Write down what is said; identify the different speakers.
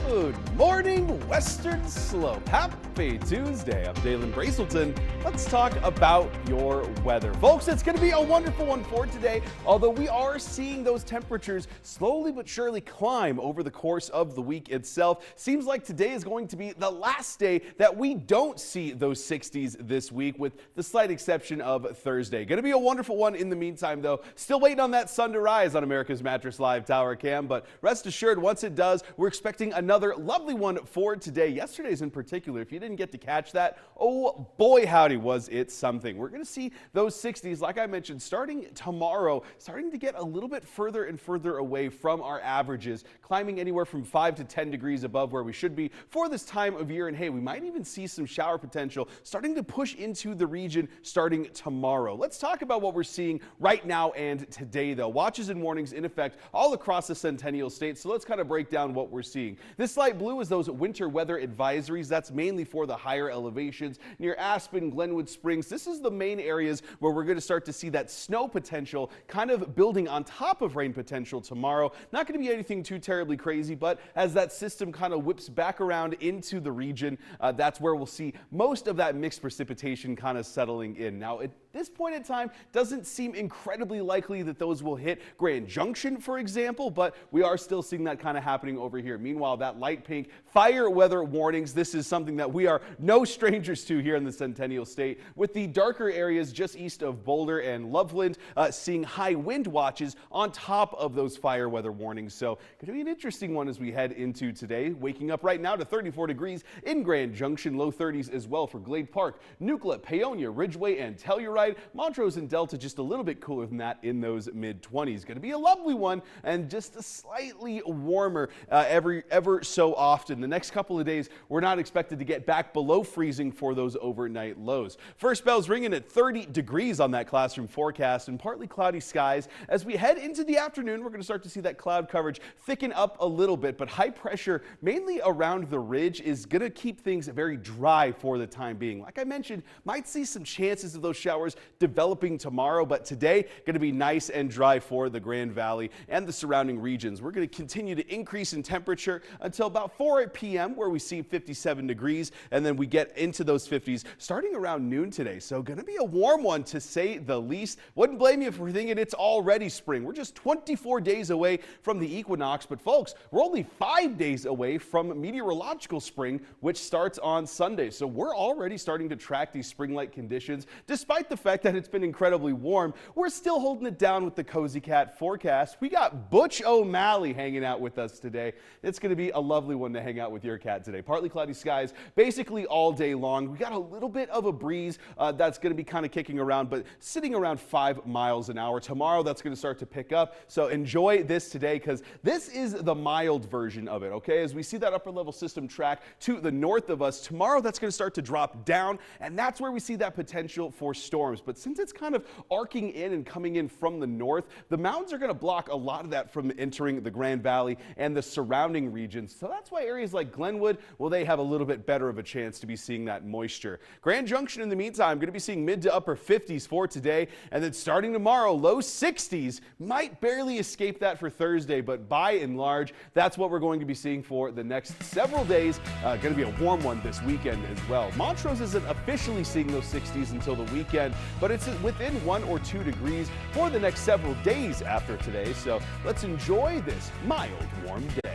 Speaker 1: Good morning, Western Slope. Happy Tuesday. I'm Dalen Brazelton. Let's talk about your weather. Folks, it's going to be a wonderful one for today, although we are seeing those temperatures slowly but surely climb over the course of the week itself. Seems like today is going to be the last day that we don't see those 60s this week, with the slight exception of Thursday. Going to be a wonderful one in the meantime, though. Still waiting on that sun to rise on America's Mattress Live Tower Cam, but rest assured, once it does, we're expecting another lovely one for today. Yesterday's in particular, if you didn't get to catch that, oh boy howdy was it something. We're going to see those 60s, like I mentioned, starting tomorrow, starting to get a little bit further and further away from our averages, climbing anywhere from 5 to 10 degrees above where we should be for this time of year. And hey, we might even see some shower potential starting to push into the region starting tomorrow. Let's talk about what we're seeing right now and today, though. Watches and warnings in effect all across the Centennial State, so let's kind of break down what we're seeing. This light blue is those winter weather advisories. That's mainly for the higher elevations near Aspen, Glenwood Springs. This is the main areas where we're going to start to see that snow potential kind of building on top of rain potential tomorrow. Not going to be anything too terribly crazy, but as that system kind of whips back around into the region, that's where we'll see most of that mixed precipitation kind of settling in. Now, at this point in time, doesn't seem incredibly likely that those will hit Grand Junction, for example, but we are still seeing that kind of happening over here. Meanwhile, that light pink fire weather warnings, this is something that we are no strangers to here in the Centennial State, with the darker areas just east of Boulder and Loveland seeing high wind watches on top of those fire weather warnings. So going to be an interesting one as we head into today. Waking up right now to 34 degrees in Grand Junction, low 30s as well for Glade Park, Nucla, Paonia, Ridgeway, and Telluride. Montrose and Delta just a little bit cooler than that in those mid-20s. Going to be a lovely one and just a slightly warmer ever so often. The next couple of days, we're not expected to get back below freezing for those overnight lows. First bells ringing at 30 degrees on that classroom forecast and partly cloudy skies. As we head into the afternoon, we're going to start to see that cloud coverage thicken up a little bit, but high pressure mainly around the ridge is going to keep things very dry for the time being. Like I mentioned, might see some chances of those showers developing tomorrow, but today going to be nice and dry for the Grand Valley and the surrounding regions. We're going to continue to increase in temperature until about 4 p.m. where we see 57 degrees, and then we get into those 50s starting around noon today. So going to be a warm one to say the least. Wouldn't blame you if we're thinking it's already spring. We're just 24 days away from the equinox, but folks, we're only 5 days away from meteorological spring, which starts on Sunday. So we're already starting to track these spring-like conditions. Despite the fact that it's been incredibly warm, we're still holding it down with the Cozy Cat forecast. We got Butch O'Malley hanging out with us today. It's going to be a lovely one to hang out with your cat today. Partly cloudy skies basically all day long. We got a little bit of a breeze that's going to be kind of kicking around, but sitting around 5 miles an hour. Tomorrow that's going to start to pick up. So enjoy this today, because this is the mild version of it, okay? As we see that upper level system track to the north of us, tomorrow that's going to start to drop down, and that's where we see that potential for storms. But since it's kind of arcing in and coming in from the north, the mountains are going to block a lot of that from entering the Grand Valley and the surrounding regions. So that's why areas like Glenwood, well, they have a little bit better of a chance to be seeing that moisture. Grand Junction, in the meantime, going to be seeing mid to upper 50s for today, and then starting tomorrow, low 60s. Might barely escape that for Thursday, but by and large, that's what we're going to be seeing for the next several days. Going to be a warm one this weekend as well. Montrose isn't officially seeing those 60s until the weekend, but it's within 1 or 2 degrees for the next several days after today. So let's enjoy this mild, warm day.